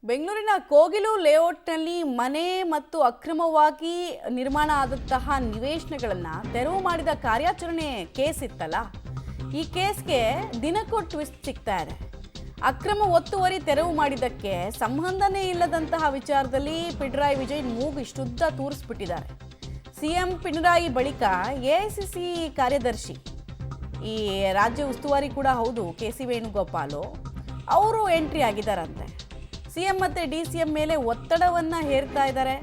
ಬೆಂಗಳೂರಿನ ಕೋಗಿಲು ಲೇಔಟ್ನಲ್ಲಿ ಮನೆ ಮತ್ತು ಅಕ್ರಮವಾಗಿ ನಿರ್ಮಾಣ ಆದಂತಹ ನಿವೇಶನಗಳನ್ನು ತೆರವು ಮಾಡಿದ ಕಾರ್ಯಾಚರಣೆ ಕೇಸ್ ಇತ್ತಲ್ಲ, ಈ ಕೇಸ್ಗೆ ದಿನಕ್ಕೂ ಟ್ವಿಸ್ಟ್ ಸಿಗ್ತಾ ಇದೆ. ಅಕ್ರಮ ಒತ್ತುವರಿ ತೆರವು ಮಾಡಿದ್ದಕ್ಕೆ ಸಂಬಂಧನೇ ಇಲ್ಲದಂತಹ ವಿಚಾರದಲ್ಲಿ ಪಿಣರಾಯಿ ವಿಜಯನ್ ಮೂಗು ಇಷ್ಟುದ್ದ ತೂರಿಸ್ಬಿಟ್ಟಿದ್ದಾರೆ. ಸಿಎಂ ಪಿಣರಾಯಿ ಬಳಿಕ ಎಐಸಿಸಿ ಕಾರ್ಯದರ್ಶಿ, ಈ ರಾಜ್ಯ ಉಸ್ತುವಾರಿ ಕೂಡ ಹೌದು ಕೆ.ಸಿ. ವೇಣುಗೋಪಾಲು, ಅವರು ಎಂಟ್ರಿ ಆಗಿದ್ದಾರಂತೆ. ಸಿಎಂ ಮತ್ತು ಡಿ.ಸಿ.ಎಂ ಮೇಲೆ ಒತ್ತಡವನ್ನು ಹೇರ್ತಾ ಇದ್ದಾರೆ.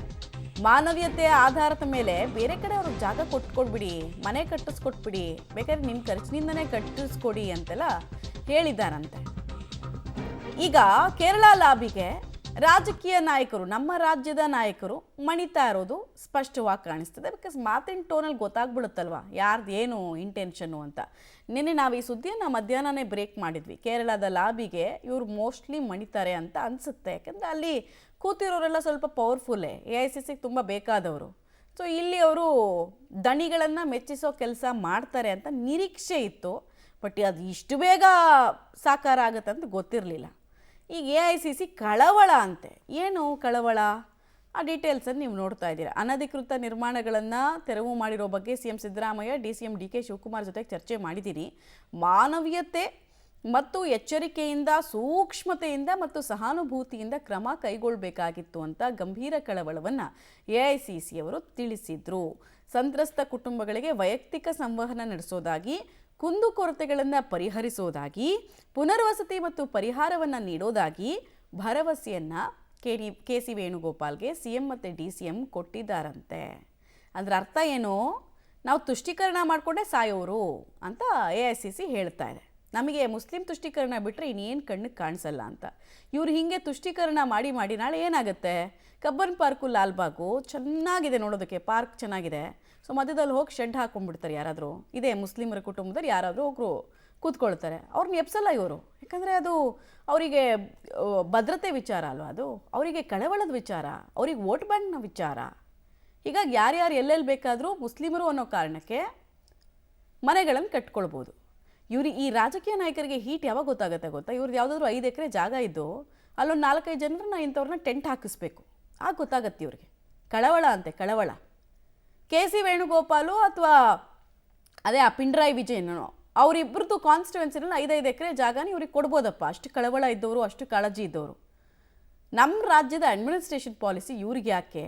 ಮಾನವೀಯತೆಯ ಆಧಾರದ ಮೇಲೆ ಬೇರೆ ಕಡೆ ಅವ್ರಿಗೆ ಜಾಗ ಕೊಟ್ಕೊಡ್ಬಿಡಿ, ಮನೆ ಕಟ್ಟಿಸ್ಕೊಟ್ಬಿಡಿ, ಬೇಕಾದ್ರೆ ನಿಮ್ಮ ಖರ್ಚಿನಿಂದನೇ ಕಟ್ಟಿಸ್ಕೊಡಿ ಅಂತೆಲ್ಲ ಹೇಳಿದ್ದಾರಂತೆ. ಈಗ ಕೇರಳ ಲಾಬಿಗೆ ರಾಜಕೀಯ ನಾಯಕರು, ನಮ್ಮ ರಾಜ್ಯದ ನಾಯಕರು ಮಣಿತಾ ಇರೋದು ಸ್ಪಷ್ಟವಾಗಿ ಕಾಣಿಸ್ತದೆ. ಬಿಕಾಸ್ ಮಾತಿನ ಟೋನಲ್ಲಿ ಗೊತ್ತಾಗ್ಬಿಡುತ್ತಲ್ವ ಯಾರ್ದು ಏನು ಇಂಟೆನ್ಷನ್ನು ಅಂತ. ನಿನ್ನೆ ನಾವು ಈ ಸುದ್ದಿಯನ್ನು ಮಧ್ಯಾಹ್ನನೇ ಬ್ರೇಕ್ ಮಾಡಿದ್ವಿ. ಕೇರಳದ ಲಾಬಿಗೆ ಇವರು ಮೋಸ್ಟ್ಲಿ ಮಣಿತಾರೆ ಅಂತ ಅನಿಸುತ್ತೆ. ಯಾಕೆಂದರೆ ಅಲ್ಲಿ ಕೂತಿರೋರೆಲ್ಲ ಸ್ವಲ್ಪ ಪವರ್ಫುಲ್ಲೇ, ಎಐಸಿಸಿಗೆ ತುಂಬ ಬೇಕಾದವರು. ಸೊ ಇಲ್ಲಿ ಅವರು ದಣಿಗಳನ್ನು ಮೆಚ್ಚಿಸೋ ಕೆಲಸ ಮಾಡ್ತಾರೆ ಅಂತ ನಿರೀಕ್ಷೆ ಇತ್ತು. ಬಟ್ ಅದು ಇಷ್ಟು ಬೇಗ ಸಾಕಾರ ಆಗುತ್ತೆ ಅಂತ ಗೊತ್ತಿರಲಿಲ್ಲ. ಈಗ ಎಐಸಿಸಿ ಕಳವಳ ಅಂತೆ. ಏನು ಕಳವಳ? ಆ ಡೀಟೇಲ್ಸನ್ನು ನೀವು ನೋಡ್ತಾ ಇದ್ದೀರಾ. ಅನಧಿಕೃತ ನಿರ್ಮಾಣಗಳನ್ನು ತೆರವು ಮಾಡಿರೋ ಬಗ್ಗೆ ಸಿಎಂ ಸಿದ್ದರಾಮಯ್ಯ, ಡಿ.ಸಿ.ಎಂ ಡಿ.ಕೆ. ಶಿವಕುಮಾರ್ ಜೊತೆಗೆ ಚರ್ಚೆ ಮಾಡಿದ್ದೀನಿ. ಮಾನವೀಯತೆ ಮತ್ತು ಎಚ್ಚರಿಕೆಯಿಂದ, ಸೂಕ್ಷ್ಮತೆಯಿಂದ ಮತ್ತು ಸಹಾನುಭೂತಿಯಿಂದ ಕ್ರಮ ಕೈಗೊಳ್ಳಬೇಕಾಗಿತ್ತು ಅಂತ ಗಂಭೀರ ಕಳವಳವನ್ನು ಎಐಸಿಸಿಯವರು ತಿಳಿಸಿದರು. ಸಂತ್ರಸ್ತ ಕುಟುಂಬಗಳಿಗೆ ವೈಯಕ್ತಿಕ ಸಂವಹನ ನಡೆಸೋದಾಗಿ, ಕುಂದುಕೊರತೆಗಳನ್ನು ಪರಿಹರಿಸೋದಾಗಿ, ಪುನರ್ವಸತಿ ಮತ್ತು ಪರಿಹಾರವನ್ನು ನೀಡೋದಾಗಿ ಭರವಸೆಯನ್ನು ಕೆ.ಸಿ. ವೇಣುಗೋಪಾಲ್ಗೆ ಸಿಎಂ ಮತ್ತು ಡಿ.ಸಿ.ಎಂ ಕೊಟ್ಟಿದ್ದಾರಂತೆ. ಅದರ ಅರ್ಥ ಏನು? ನಾವು ತುಷ್ಟೀಕರಣ ಮಾಡಿಕೊಂಡೆ ಸಾಯೋರು ಅಂತ ಎಐಸಿಸಿ ಹೇಳ್ತಾ ಇದೆ. ನಮಗೆ ಮುಸ್ಲಿಂ ತುಷ್ಟೀಕರಣ ಬಿಟ್ಟರೆ ಇನ್ನೇನು ಕಣ್ಣಿಗೆ ಕಾಣಿಸಲ್ಲ ಅಂತ. ಇವ್ರು ಹೀಗೆ ತುಷ್ಟೀಕರಣ ಮಾಡಿ ಮಾಡಿ ನಾಳೆ ಏನಾಗುತ್ತೆ? ಕಬ್ಬನ್ ಪಾರ್ಕು, ಲಾಲ್ಬಾಗು ಚೆನ್ನಾಗಿದೆ ನೋಡೋದಕ್ಕೆ, ಪಾರ್ಕ್ ಚೆನ್ನಾಗಿದೆ. ಸೊ ಮಧ್ಯದಲ್ಲಿ ಹೋಗಿ ಶೆಡ್ ಹಾಕೊಂಡ್ಬಿಡ್ತಾರೆ ಯಾರಾದರೂ, ಇದೇ ಮುಸ್ಲಿಮರ ಕುಟುಂಬದಲ್ಲಿ ಯಾರಾದರೂ ಹೋಗ್ರು ಕೂತ್ಕೊಳ್ತಾರೆ. ಅವ್ರನ್ನ ಎಪ್ಸಲ್ಲ ಇವರು. ಯಾಕಂದರೆ ಅದು ಅವರಿಗೆ ಭದ್ರತೆ ವಿಚಾರ ಅಲ್ವ, ಅದು ಅವರಿಗೆ ಕಳವಳದ ವಿಚಾರ, ಅವ್ರಿಗೆ ವೋಟ್ ಬ್ಯಾಂಕ್ನ ವಿಚಾರ. ಹೀಗಾಗಿ ಯಾರ್ಯಾರು ಎಲ್ಲೆಲ್ಲಿ ಬೇಕಾದರೂ ಮುಸ್ಲಿಮರು ಅನ್ನೋ ಕಾರಣಕ್ಕೆ ಮನೆಗಳನ್ನು ಕಟ್ಕೊಳ್ಬೋದು. ಈ ರಾಜಕೀಯ ನಾಯಕರಿಗೆ ಹೀಟ್ ಯಾವಾಗ ಗೊತ್ತಾಗುತ್ತೆ ಗೊತ್ತಾ? ಇವ್ರದ್ದು ಯಾವುದಾದ್ರೂ 5 ಎಕರೆ ಜಾಗ ಇದ್ದು ಅಲ್ಲೊಂದು 4-5 ಜನರನ್ನ ಇಂಥವ್ರನ್ನ ಟೆಂಟ್ ಹಾಕಿಸ್ಬೇಕು, ಆಗ ಗೊತ್ತಾಗತ್ತೆ ಇವ್ರಿಗೆ. ಕಳವಳ ಅಂತೆ, ಕಳವಳ. ಕೆ.ಸಿ. ವೇಣುಗೋಪಾಲು ಅಥವಾ ಅದೇ ಆ ಪಿಣರಾಯಿ ವಿಜಯನ್, ಅವರಿಬ್ಬರದ್ದು ಕಾನ್ಸ್ಟಿಟ್ಯೂನ್ಸಿನಲ್ಲಿ 5-5 ಎಕರೆ ಜಾಗನ ಇವ್ರಿಗೆ ಕೊಡ್ಬೋದಪ್ಪ. ಅಷ್ಟು ಕಳವಳ ಇದ್ದವರು, ಅಷ್ಟು ಕಾಳಜಿ ಇದ್ದವರು. ನಮ್ಮ ರಾಜ್ಯದ ಅಡ್ಮಿನಿಸ್ಟ್ರೇಷನ್ ಪಾಲಿಸಿ ಇವ್ರಿಗೆ ಯಾಕೆ?